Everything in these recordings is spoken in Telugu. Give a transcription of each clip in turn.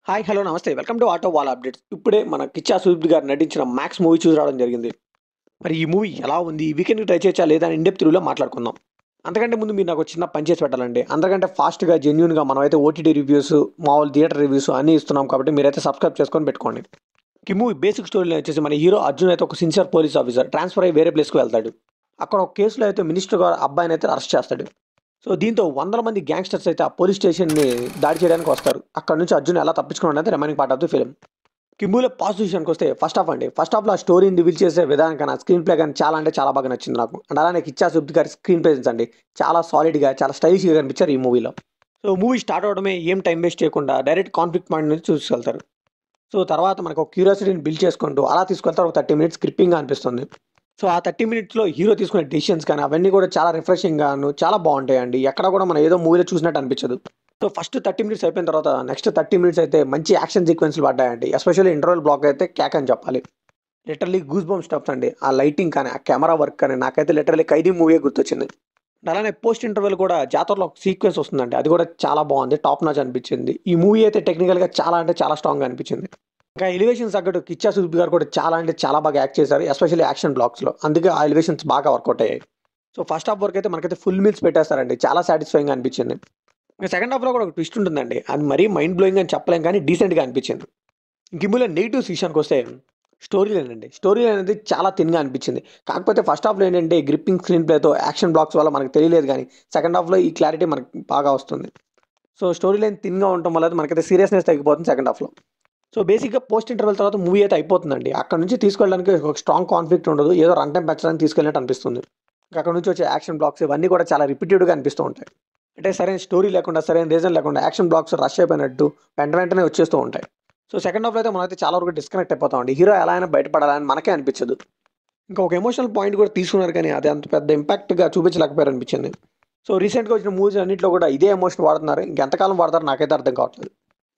హాయ్ హలో నమస్తే welcome to auto wall updates. ఇప్పుడే మన కిచ్చా సుదీప్ గారు నటించిన మ్యాక్స్ మూవీ చూసి రావడం జరిగింది. మరి ఈ మూవీ ఎలా ఉంది, ఈ వీకెండ్కి ట్రై చేయొచ్చా లేదా అని ఇండెప్త్ రివ్యూలో మాట్లాడుకుందాం. అంతకంటే ముందు మీరు నాకు ఒక చిన్న పని చేసి పెట్టాలండి. అందరికంటే ఫాస్ట్గా జెన్యున్గా మనమైతే ఓటీటీ రివ్యూస్, మామూలు థియేటర్ రివ్యూస్ అన్నీ ఇస్తున్నాం కాబట్టి మీరైతే సబ్స్క్రైబ్ చేసుకొని పెట్టుకోండి. ఈ మూవీ బేసిక్ స్టోరీలో వచ్చేసి మన హీరో అర్జున్ అయితే ఒక సిన్సియర్ పోలీస్ ఆఫీసర్ ట్రాన్స్ఫర్ అయ్యి వేరే ప్లేస్కి వెళ్తాడు. అక్కడ ఒక కేసులో అయితే మినిస్టర్ గారు అబ్బాయిని అయితే అరెస్ట్ చేస్తాడు. సో దీంతో వందల మంది గ్యాంగ్స్టర్స్ అయితే ఆ పోలీస్ స్టేషన్ని దాడి చేయడానికి వస్తారు. అక్కడ నుంచి అర్జున్ ఎలా తప్పించుకున్నాడు అనేది remaining part of the film. కిమ్ములో పాజిటివ్ విషయానికి వస్తే ఫస్ట్ హాఫ్ అండి. ఫస్ట్ హాఫ్లో ఆ స్టోరీని రివీల్ చేసే విధానం కానీ స్క్రీన్ ప్లే కానీ చాలా అంటే చాలా బాగా నచ్చింది నాకు. అండ్ అలానే కిచ్చా సుదీప్ గారి స్క్రీన్ ప్రెజెన్స్ అండి చాలా సాలిడ్గా చాలా స్టైలిష్గా కనిపించారు ఈ మూవీలో. సో మూవీ స్టార్ట్ అవడమే ఏం టైం వేస్ట్ చేయకుండా డైరెక్ట్ కాన్ఫ్లిక్ట్ పాయింట్ నుంచి చూసుకెళ్తారు. సో తర్వాత మనకు ఒక క్యూరియాసిటీని బిల్డ్ చేసుకుంటూ అలా తీసుకెళ్తారు. ఒక 30 మినిట్స్ స్క్రిప్పింగ్గా అనిపిస్తుంది. సో ఆ 30 మినిట్స్లో హీరో తీసుకునే డెసిషన్స్ కానీ అవన్నీ కూడా చాలా రిఫ్రెషింగ్గాను చాలా బాగుంటాయండి. ఎక్కడ కూడా మనం ఏదో మూవీలో చూసినట్టు అనిపించదు. సో ఫస్ట్ 30 మినిట్స్ అయిపోయిన తర్వాత నెక్స్ట్ 30 మినిట్స్ అయితే మంచి యాక్షన్ సీక్వెన్స్లు పడ్డాయండి. ఎస్పెషల్లీ ఇంటర్వల్ బ్లాక్ అయితే క్యాక్ అని చెప్పాలి. లిటరలీ గూస్ బంప్ స్టఫ్స్ అండి. ఆ లైటింగ్ కానీ ఆ కెమెరా వర్క్ కానీ నాకైతే లిటరలీ ఖైదీ మూవీ గుర్తొచ్చింది. అలానే పోస్ట్ ఇంటర్వెల్ కూడా జాతరలో ఒక సీక్వెన్స్ వస్తుందండి. అది కూడా చాలా బాగుంది, టాప్ నాచ్ అనిపించింది. ఈ మూవీ అయితే టెక్నికల్గా చాలా అంటే చాలా స్ట్రాంగ్గా అనిపించింది. ఇంకా ఎలివేషన్స్ తగ్గట్టు కిచ్చా సుదీప్ గారు కూడా చాలా అంటే చాలా బాగా యాక్ట్ చేశారు, ఎస్పెషల్లీ యాక్షన్ బ్లాక్స్లో. అందుకే ఆ ఎలివేషన్స్ బాగా వర్కౌట్ అయ్యాయి. సో ఫస్ట్ హాఫ్ వరకు అయితే మనకైతే ఫుల్ మీల్స్ పెట్టేస్తారండి, చాలా సాటిస్ఫైయింగ్గా అనిపించింది. ఇంకా సెకండ్ హాఫ్లో కూడా ఒక ట్విస్ట్ ఉంటుందండి. అది మరీ మైండ్ బ్లోయింగ్ అని చెప్పలేం కానీ డీసెంట్గా అనిపించింది. ఇంక ఇందులో నెగిటివ్స్ విషయానికి వస్తే స్టోరీ లైన్ అండి. స్టోరీ లైన్ అనేది చాలా థిన్గా అనిపించింది. కాకపోతే ఫస్ట్ హాఫ్లో ఏంటంటే గ్రిప్పింగ్ స్క్రీన్ ప్లేతో యాక్షన్ బ్లాక్స్ వల్ల మనకు తెలియలేదు, కానీ సెకండ్ హాఫ్లో ఈ క్లారిటీ మనకు బాగా వస్తుంది. సో స్టోరీ లైన్ థిన్గా ఉండటం వల్ల మనకైతే సీరియస్నెస్ తగ్గిపోతుంది సెకండ్ హాఫ్లో. సో బేసిక్గా పోస్ట్ ఇంటర్వెల్ తర్వాత మూవీ అయితే అయిపోతుందండి. అక్కడ నుంచి తీసుకెళ్ళడానికి ఒక స్ట్రాంగ్ కాన్ఫ్లిక్ట్ ఉండదు, ఏదో రన్ టైం పెంచడానికి తీసుకెళ్ళినట్టు అనిపిస్తుంది. ఇంకా అక్కడ నుంచి వచ్చే యాక్షన్ బ్లాక్స్ ఇవన్నీ కూడా చాలా రిపీటెడ్గా అనిపిస్తూ ఉంటాయి. అంటే సరైన స్టోరీ లేకుండా సరైన రీజన్ లేకుండా యాక్షన్ బ్లాక్స్ రష్ అయిపోయినట్టు వెంటనే వచ్చేస్తూ ఉంటాయి. సో సెకండ్ హాఫ్లో అయితే మనమైతే చాలా వరకు డిస్కనెక్ట్ అయిపోతామండి. హీరో ఎలా అయినా బయటపడాలని మనకే అనిపించదు. ఇంకా ఒక ఎమోషనల్ పాయింట్ కూడా తీసుకున్నారు, కానీ అది అంత పెద్ద ఇంపాక్ట్గా చూపించలేకపోయారు అనిపించింది. సో రీసెంట్గా వచ్చిన మూవీస్ అన్నింటిలో కూడా ఇదే ఎమోషన్ వాడుతున్నారు. ఇంకెంతకాలం వాడతారు నాకైతే అర్థం కావట్లేదు.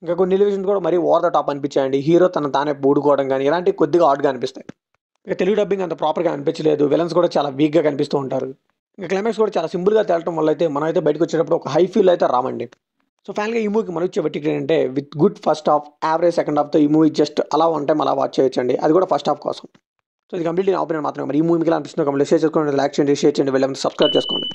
ఇంకా కొన్ని ఎలివేషన్స్ కూడా మరీ ఓవర్ ద టాప్ అనిపించాయండి. హీరో తానే బూడుకోవడం కానీ ఇలాంటివి కొద్దిగా ఆడ్గా అనిపిస్తాయి. ఇంకా తెలుగు డబ్బింగ్ అంత ప్రాపర్గా అనిపించలేదు. విలన్స్ కూడా చాలా వీక్గా కనిపిస్తూ ఉంటారు. ఇంకా క్లైమాక్స్ కూడా చాలా సింపుల్గా తేలటం వల్ల అయితే మనం అయితే బయటకు వచ్చేటప్పుడు ఒక హై ఫీల్ అయితే రామండి. సో ఫైనల్గా ఈ మూవీకి మనం ఇచ్చే వెర్డిక్ట్ ఏంటంటే with good first half, average second హాఫ్తో ఈ మూవీ జస్ట్ అలా వన్ టైం అలా వాచ్ చేయొచ్చండి, అది కూడా ఫస్ట్ హాఫ్ కోసం. సో ఇది కంప్లీట్లీ నా ఒపీనియన్ మాత్రమే. మరి ఈ మూవీకి ఎలా అనిపిస్తుందో కంప్లీట్ షేర్ చేసుకోండి, లైక్ చేయండి, షేర్ చేయండి, వెళ్ళి సబ్స్క్రైబ్ చేసుకోండి.